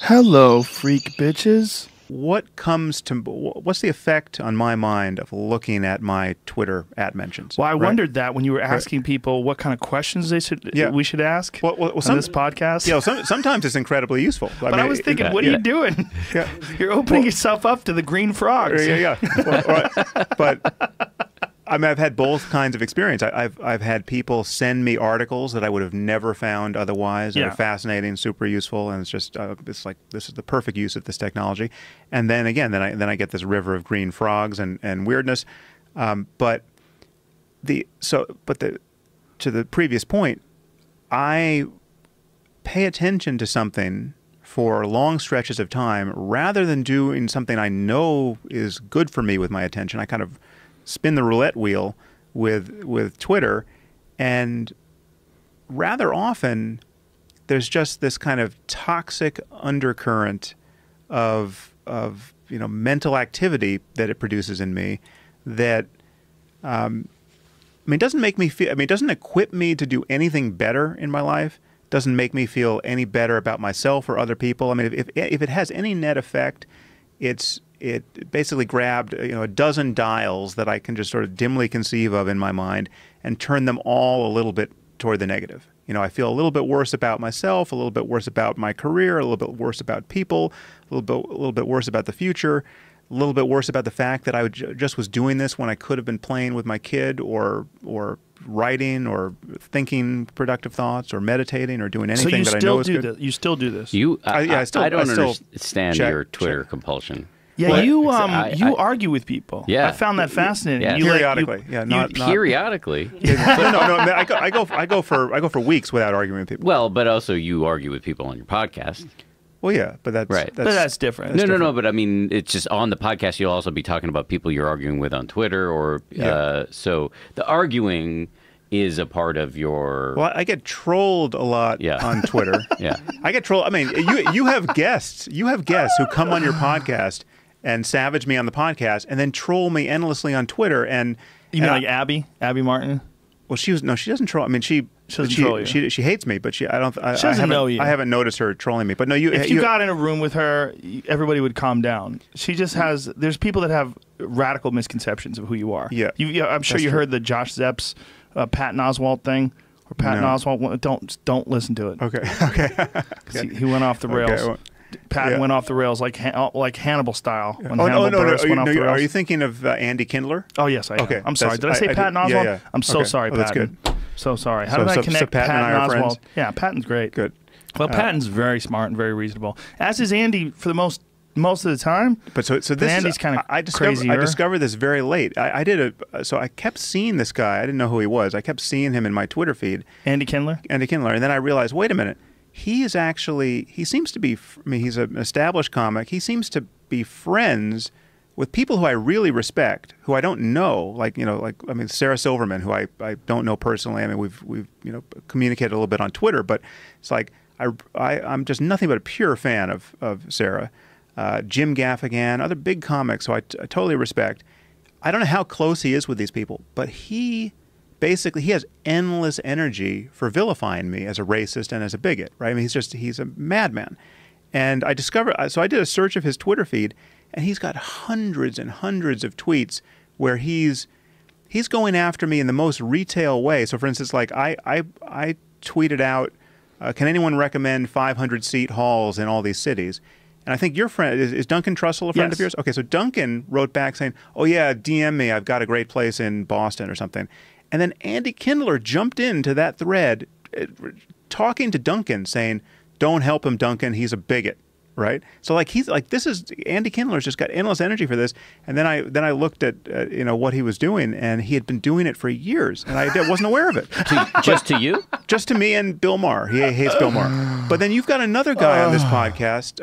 Hello, freak bitches. What's the effect on my mind of looking at my Twitter @mentions? Well, I wondered that when you were asking people what kind of questions we should ask on this podcast. Yeah, sometimes it's incredibly useful. But I was thinking, what are you doing? Yeah. You're opening yourself up to the green frogs. Yeah. But I mean, I've had both kinds of experience. I've had people send me articles that I would have never found otherwise. They're fascinating, super useful, and it's just it's like this is the perfect use of this technology. And then again, then I get this river of green frogs and weirdness. To the previous point, I pay attention to something for long stretches of time rather than doing something I know is good for me with my attention. I kind of spin the roulette wheel with Twitter, and rather often there's just this kind of toxic undercurrent of mental activity that it produces in me that doesn't make me feel, it doesn't equip me to do anything better in my life, doesn't make me feel any better about myself or other people. I mean, if it has any net effect, it basically grabbed a dozen dials that I can just sort of dimly conceive of in my mind and turn them all a little bit toward the negative. I feel a little bit worse about myself, a little bit worse about my career, a little bit worse about people, a little bit worse about the future, a little bit worse about the fact that I just was doing this when I could have been playing with my kid or writing or thinking productive thoughts or meditating or doing anything that I know is good. You still do this? I don't understand your Twitter compulsion. Yeah, you argue with people. Yeah, I found that fascinating. Yeah. Periodically, periodically. No. I go for weeks without arguing with people. Well, but also you argue with people on your podcast. Well, yeah, but that's right. But that's different. No. But I mean, it's just on the podcast. You'll also be talking about people you're arguing with on Twitter, or so the arguing is a part of your. Well, I get trolled a lot on Twitter. I get trolled. I mean, you have guests. You have guests who come on your podcast and savage me on the podcast, and then troll me endlessly on Twitter. And you mean like Abby Martin? Well, she doesn't troll. I mean, she doesn't troll you. She hates me, but she doesn't know you. I haven't noticed her trolling me. But no, if you got in a room with her, everybody would calm down. She just has. There's people that have radical misconceptions of who you are. Yeah, I'm sure you heard the Josh Zepp's Patton Oswalt thing. Or Patton Oswalt. Don't listen to it. Okay. He went off the rails. Okay. Patton went off the rails like Hannibal style. When no. Are you thinking of Andy Kindler? Oh, yes, I am. Okay. I'm sorry. Did I say Patton Oswalt? Yeah. I'm so sorry, Patton. That's good. So sorry. How did I connect Patton and I are Oswalt? friends? Yeah, Patton's great. Good. Well, Patton's very smart and very reasonable. As is Andy for the most of the time. But so this Andy's kind of crazier. I discovered this very late. So I kept seeing this guy. I didn't know who he was. I kept seeing him in my Twitter feed. Andy Kindler? And then I realized, wait a minute. He seems to be, he's an established comic. He seems to be friends with people who I really respect, who I don't know, Sarah Silverman, who I don't know personally. I mean, we've communicated a little bit on Twitter, but it's like I'm just nothing but a pure fan of Sarah. Jim Gaffigan, other big comics who I totally respect. I don't know how close he is with these people, but he has endless energy for vilifying me as a racist and as a bigot, right? I mean, he's a madman. And I did a search of his Twitter feed, and he's got hundreds and hundreds of tweets where he's going after me in the most retail way. So, for instance, like I tweeted out, can anyone recommend 500-seat halls in all these cities? And I think your friend, is Duncan Trussell a friend of yours? Okay, so Duncan wrote back saying, oh yeah, DM me, I've got a great place in Boston or something. And then Andy Kindler jumped into that thread talking to Duncan saying, don't help him, Duncan, he's a bigot, right? So Andy Kindler's just got endless energy for this. And then I looked at what he was doing, and he had been doing it for years, and I wasn't aware of it. Just to you? Just to me and Bill Maher. He hates Bill Maher. But then you've got another guy on this podcast,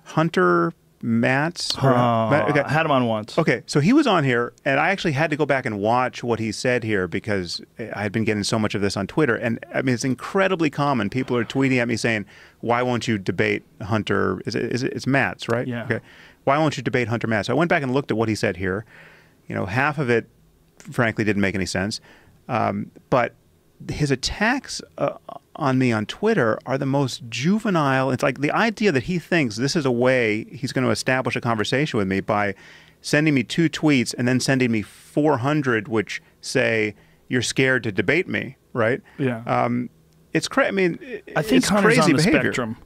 Hunter Matz. I had him on once. Okay, so he was on here, and I actually had to go back and watch what he said here because I had been getting so much of this on Twitter. And I mean, it's incredibly common. People are tweeting at me saying, "Why won't you debate Hunter?" It's Matz, right? Yeah. Okay. Why won't you debate Hunter Matz? So I went back and looked at what he said here. Half of it, frankly, didn't make any sense. But his attacks on me on Twitter are the most juvenile. It's like the idea that he thinks this is a way he's going to establish a conversation with me by sending me 2 tweets and then sending me 400 which say you're scared to debate me, right? Yeah. It's crazy. I mean, I think it's Hunter's crazy on the behavior. spectrum.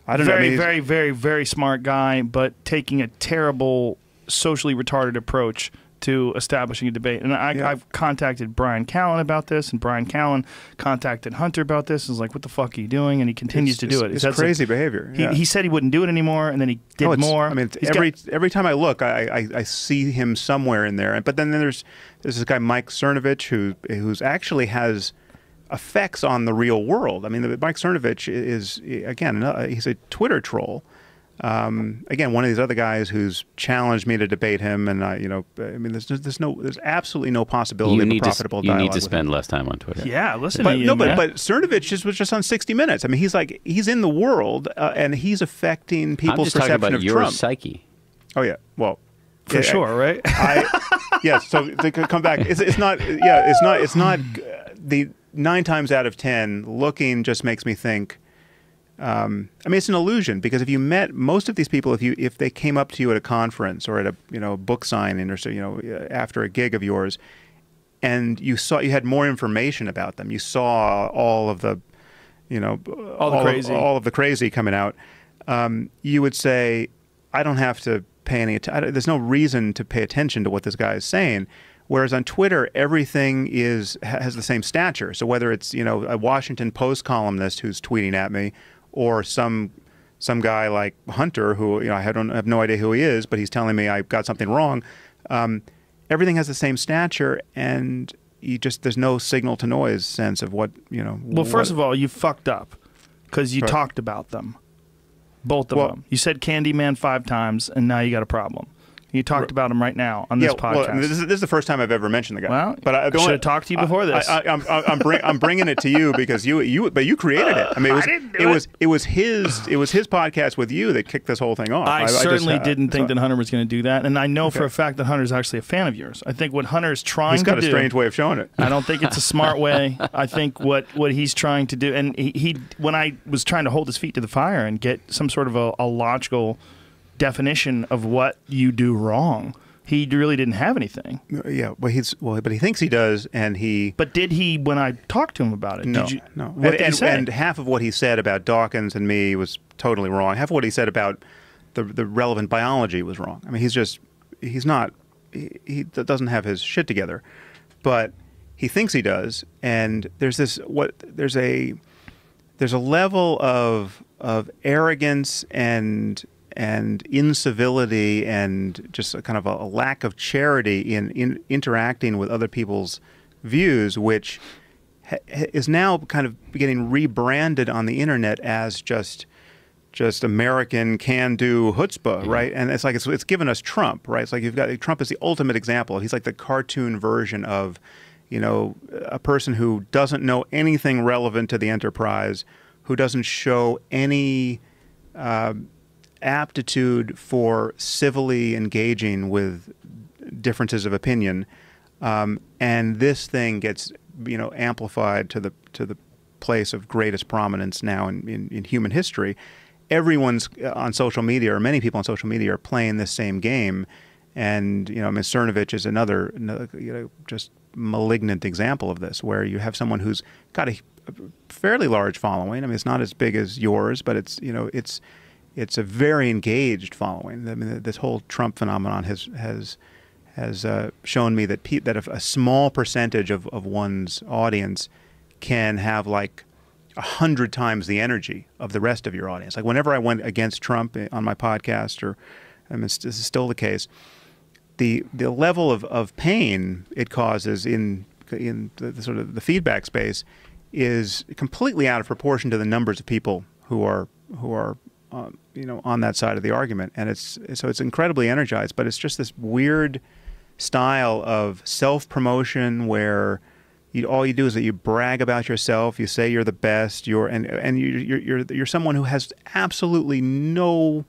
I don't know. I Very, mean, very, very, very smart guy, but taking a terrible, socially retarded approach to establishing a debate. And I've contacted Brian Callen about this, and Brian Callen contacted Hunter about this. And was like, what the fuck are you doing? And he continues to do it. It's crazy behavior. Yeah. He said he wouldn't do it anymore, and then he did more. I mean, every time I look, I see him somewhere in there. But then there's this guy, Mike Cernovich, who's actually has effects on the real world. I mean, Mike Cernovich is, again, he's a Twitter troll. Again, one of these other guys who's challenged me to debate him, and I mean, there's absolutely no possibility of a profitable dialogue. You need to spend less time on Twitter. Yeah, listen but, to you, no, man. but Cernovich was just on 60 Minutes. I mean, he's in the world, and he's affecting people's perception about of your Trump. psyche. Oh yeah, well, for sure, right? Yes. So to come back, it's not. Yeah, it's not. The 9 times out of 10, looking just makes me think. I mean, it's an illusion, because if you met most of these people, if they came up to you at a conference or at a book signing or so, after a gig of yours, and you had more information about them, you saw all of the, all of the crazy coming out, you would say, I don't have to pay any attention. There's no reason to pay attention to what this guy is saying. Whereas on Twitter, everything has the same stature. So whether it's a Washington Post columnist who's tweeting at me, or some guy like Hunter who I have no idea who he is, but he's telling me I got something wrong. Everything has the same stature, and there's no signal to noise sense of what Well, first of all, you fucked up because you talked about them, both of them. You said Candyman 5 times, and now you got a problem. You talked about him right now on this podcast. Well, this is the first time I've ever mentioned the guy. Well, but I should have talked to you before this. I'm bringing it to you because you created it. I mean, it was his podcast with you that kicked this whole thing off. I certainly didn't think that Hunter was going to do that, and I know for a fact that Hunter's actually a fan of yours. I think what Hunter's trying to do. He's got a strange way of showing it. I don't think it's a smart way. I think what he's trying to do, and he when I was trying to hold his feet to the fire and get some sort of a logical definition of what you do wrong, he really didn't have anything. Yeah, but he thinks he does, and he. But did he? When I talked to him about it, no. What did he say? And half of what he said about Dawkins and me was totally wrong. Half of what he said about the relevant biology was wrong. I mean, he doesn't have his shit together, but he thinks he does. And there's a level of arrogance and incivility and just a kind of a lack of charity in interacting with other people's views, which is now kind of getting rebranded on the internet as just American can-do chutzpah, right? And it's like it's given us Trump, right? It's like Trump is the ultimate example. He's like the cartoon version of, a person who doesn't know anything relevant to the enterprise, who doesn't show any aptitude for civilly engaging with differences of opinion, and this thing gets amplified to the place of greatest prominence now in human history. Everyone's on social media, or many people on social media, are playing this same game, and I mean, Cernovich is another just malignant example of this, where you have someone who's got a fairly large following. I mean, it's not as big as yours, but it's a very engaged following. I mean, this whole Trump phenomenon has shown me that a small percentage of one's audience can have like 100 times the energy of the rest of your audience. Like whenever I went against Trump on my podcast, this is still the case, the level of pain it causes in the sort of the feedback space is completely out of proportion to the numbers of people who are on that side of the argument, and it's incredibly energized. But it's just this weird style of self-promotion where all you do is that you brag about yourself, you say you're the best, you're someone who has absolutely no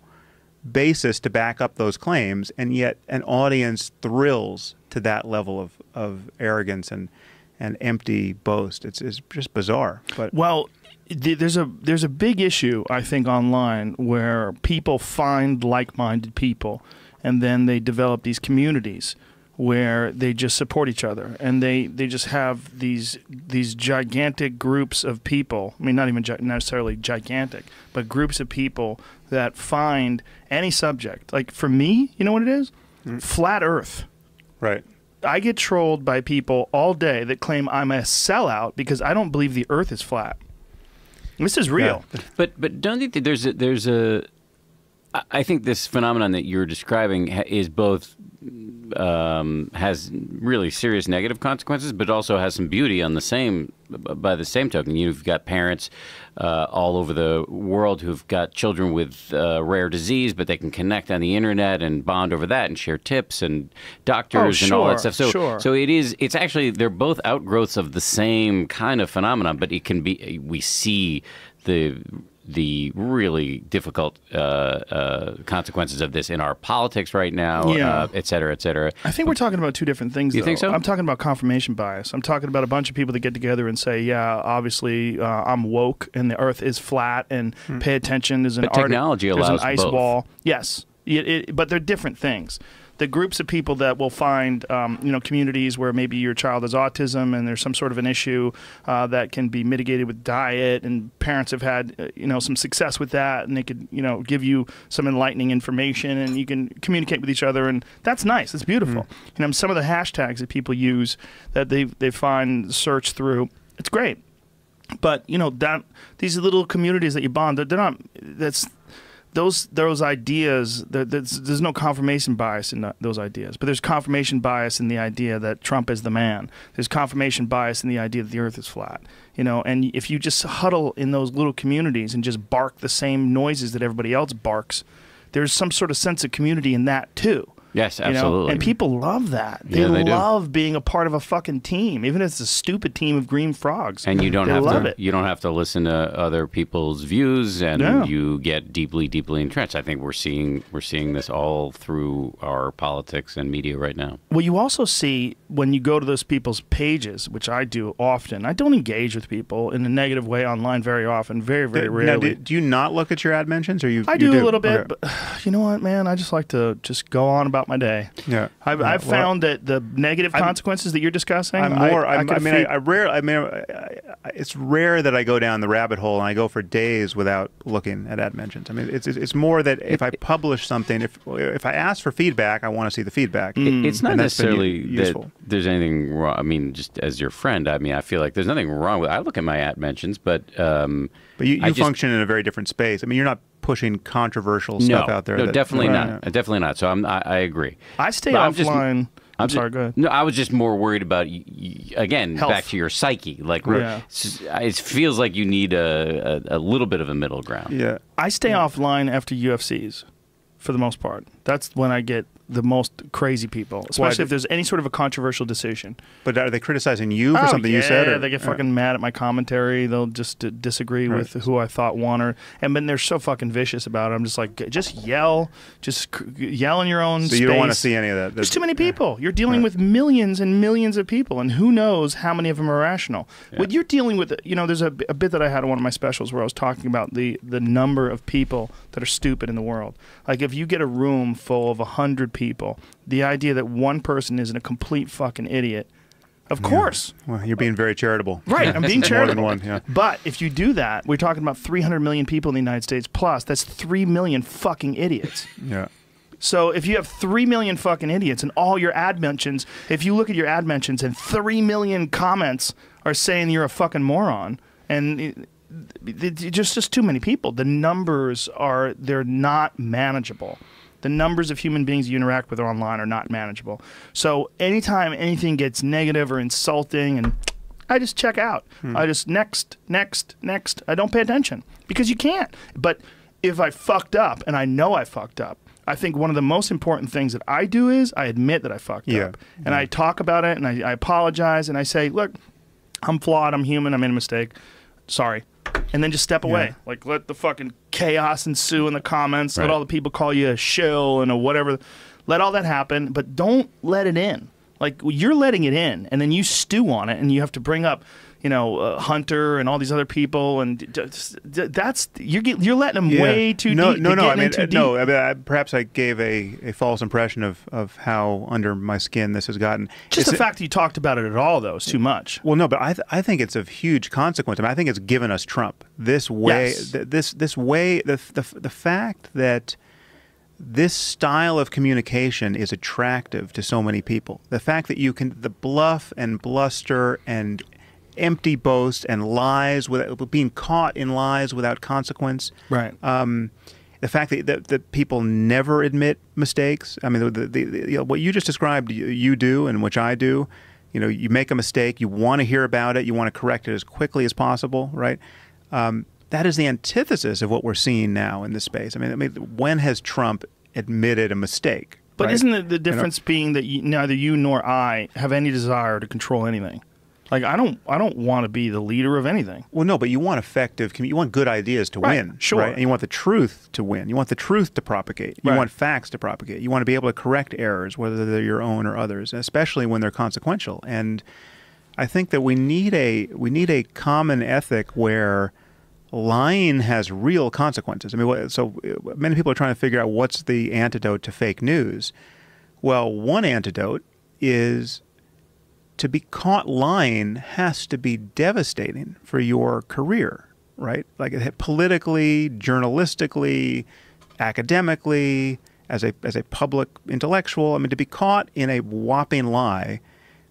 basis to back up those claims, and yet an audience thrills to that level of arrogance and empty boast. It's just bizarre. But well, there's a big issue, I think, online where people find like-minded people, and then they develop these communities where they just support each other, and they just have these gigantic groups of people. I mean, not even necessarily gigantic, but groups of people that find any subject. Like for me, you know what it is? Flat Earth. right. I get trolled by people all day that claim I'm a sellout because I don't believe the Earth is flat. This is real. Yeah. But don't you think there's a I think this phenomenon that you're describing is both has really serious negative consequences, but also has some beauty on by the same token. You've got parents all over the world who've got children with rare disease, but they can connect on the internet and bond over that and share tips and doctors and all that stuff. So it's actually, they're both outgrowths of the same kind of phenomenon, but it can be, we see the really difficult consequences of this in our politics right now, et cetera, et cetera. I think we're talking about two different things, though. You think so? I'm talking about confirmation bias. I'm talking about a bunch of people that get together and say, yeah, obviously I'm woke and the Earth is flat and pay attention. There's an technology allows there's an ice both. wall. Yes, but they're different things. The groups of people that will find, communities where maybe your child has autism and there's some sort of an issue that can be mitigated with diet, and parents have had, some success with that, and they could, give you some enlightening information, and you can communicate with each other, and that's nice. It's beautiful. Some of the hashtags that people use that they find search through, it's great. But these little communities that you bond, they're not. Those ideas, there's no confirmation bias in those ideas, but there's confirmation bias in the idea that Trump is the man. There's confirmation bias in the idea that the Earth is flat. And if you just huddle in those little communities and just bark the same noises that everybody else barks, there's some sort of sense of community in that too. Yes, absolutely. And people love that. They love being a part of a fucking team, even if it's a stupid team of green frogs. And you don't have to listen to other people's views, and you get deeply, deeply entrenched. I think we're seeing this all through our politics and media right now. Well, you also see when you go to those people's pages, which I do often. I don't engage with people in a negative way online very often, very, very rarely. Now, do you not look at your ad mentions, or I do a little bit, but you know what, man? I just like to just go on about my day. Yeah, I've found that the negative consequences that you're discussing. It's rare that I go down the rabbit hole and I go for days without looking at ad mentions. I mean, it's more that if I publish something, if I ask for feedback, I want to see the feedback. It's not necessarily that there's anything wrong. I mean, just as your friend, I feel like there's nothing wrong with. I look at my ad mentions, but you function in a very different space. I mean, you're not pushing controversial stuff out there. No, definitely not. Definitely not. So I agree. I stay offline. I'm sorry, go ahead. No, I was just more worried about, again, health. Back to your psyche. Like, it feels like you need a little bit of a middle ground. Yeah. I stay offline after UFCs, for the most part. That's when I get the most crazy people, especially if there's any sort of a controversial decision. But are they criticizing you for something you said? Yeah, they get fucking mad at my commentary. They'll just disagree with who I thought won, and then they're so fucking vicious about it. I'm just like, just yell in your own space. So you don't want to see any of that. There's too many people. You're dealing with millions and millions of people, and who knows how many of them are rational. Yeah. What you're dealing with, there's a bit that I had on one of my specials where I was talking about the number of people that are stupid in the world. Like, if you get a room full of 100 people, the idea that one person isn't a complete fucking idiot, of course. Well, you're being very charitable. Right, I'm being charitable. More than one, But if you do that, we're talking about 300 million people in the United States plus. That's 3 million fucking idiots. Yeah. So if you have 3 million fucking idiots and all your ad mentions, if you look at your ad mentions and 3 million comments are saying you're a fucking moron, and just too many people. The numbers they're not manageable. The numbers of human beings you interact with online are not manageable. So anytime anything gets negative or insulting, and I just check out. I just next. I don't pay attention because you can't. But if I fucked up, and I know I fucked up, I think one of the most important things that I do is I admit that I fucked up. And I talk about it, and I apologize, and I say, look, I'm flawed, I'm human, I made a mistake. Sorry. And then just step away. Like, let the fucking chaos ensue in the comments. Let all the people call you a shill and a whatever. Let all that happen, but don't let it in. Like, you're letting it in, and then you stew on it, and you have to bring up, Hunter and all these other people, and that's you're letting them way too deep. Perhaps I gave a false impression of how under my skin this has gotten. Just the fact that you talked about it at all, though, is too much. Well, no, but I think it's of huge consequence. I mean, I think it's given us Trump this way. Yes. This way, the fact that this style of communication is attractive to so many people. The fact that you can the bluff and bluster and empty boast and lies, without being caught in lies without consequence. Right. The fact that people never admit mistakes. I mean, what you just described, you do, and which I do. You make a mistake, you want to hear about it, you want to correct it as quickly as possible, right? That is the antithesis of what we're seeing now in this space. I mean, when has Trump admitted a mistake? But right? Isn't the difference being that neither you nor I have any desire to control anything? Like, I don't want to be the leader of anything. Well, no, but you want you want good ideas to win. Sure. Right? And you want the truth to win. You want the truth to propagate. You want facts to propagate. You want to be able to correct errors, whether they're your own or others, especially when they're consequential. And I think that we need a common ethic where lying has real consequences. I mean, so many people are trying to figure out what's the antidote to fake news. Well, one antidote is to be caught lying has to be devastating for your career, right? Like politically, journalistically, academically, as a public intellectual. I mean, to be caught in a whopping lie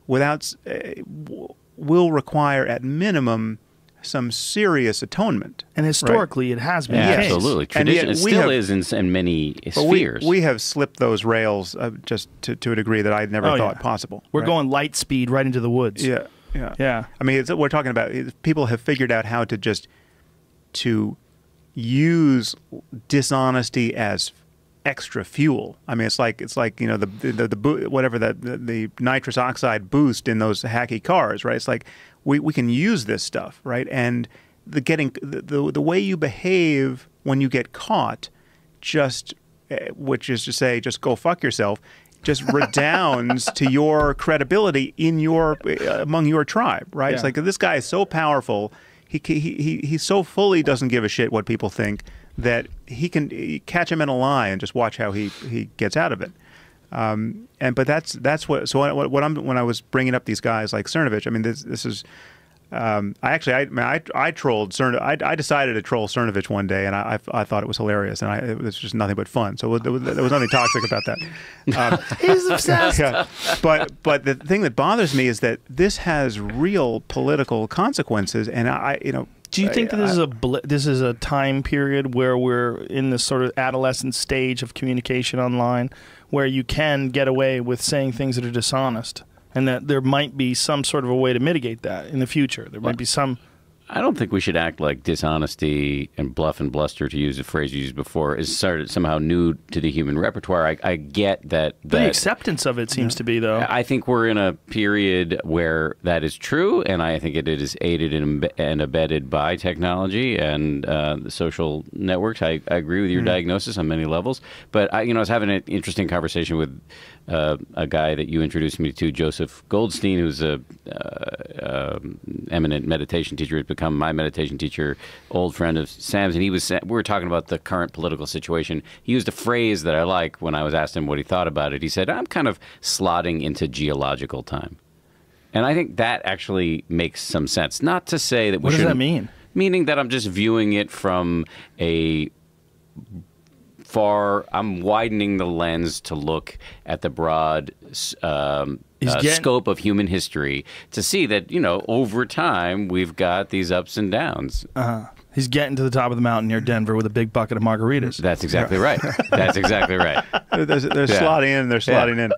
will require at minimum some serious atonement. And historically, it has been. Yeah, the case. absolutely. Tradition it still is in many spheres. We have slipped those rails just to a degree that I never thought possible. We're going light speed right into the woods. Yeah. I mean, we're talking about people have figured out how to use dishonesty as extra fuel. I mean, it's like the nitrous oxide boost in those hacky cars, right? It's like we can use this stuff, right? And the way you behave when you get caught, which is to say, just go fuck yourself, just redounds to your credibility among your tribe, right? Yeah. It's like, this guy is so powerful, he so fully doesn't give a shit what people think that he can catch him in a lie and just watch how he gets out of it. But that's what. So when I was bringing up these guys like Cernovich, I mean, this is. I trolled Cernovich. I decided to troll Cernovich one day, and I thought it was hilarious, and it was just nothing but fun. So there was nothing toxic about that. He's obsessed. Yeah. But the thing that bothers me is that this has real political consequences, and Do you think that this is a time period where we're in this sort of adolescent stage of communication online, where you can get away with saying things that are dishonest, and that there might be some sort of a way to mitigate that in the future? There might be some. I don't think we should act like dishonesty and bluff and bluster, to use a phrase you used before, is somehow new to the human repertoire. I get that. The acceptance of it seems to be, though. I think we're in a period where that is true, and I think it is aided and abetted by technology and the social networks. I agree with your diagnosis on many levels. But I was having an interesting conversation with a guy that you introduced me to, Joseph Goldstein, who's a eminent meditation teacher, has become my meditation teacher, old friend of Sam's, and we were talking about the current political situation. He used a phrase that I like when I was asked him what he thought about it. He said, "I'm kind of slotting into geological time." And I think that actually makes some sense. Not to say that we shouldn't. What does that mean? Meaning that I'm just viewing it from I'm widening the lens to look at the broad scope of human history to see that, over time, we've got these ups and downs. He's getting to the top of the mountain near Denver with a big bucket of margaritas. That's exactly right. That's exactly right. They're slotting in. They're slotting in.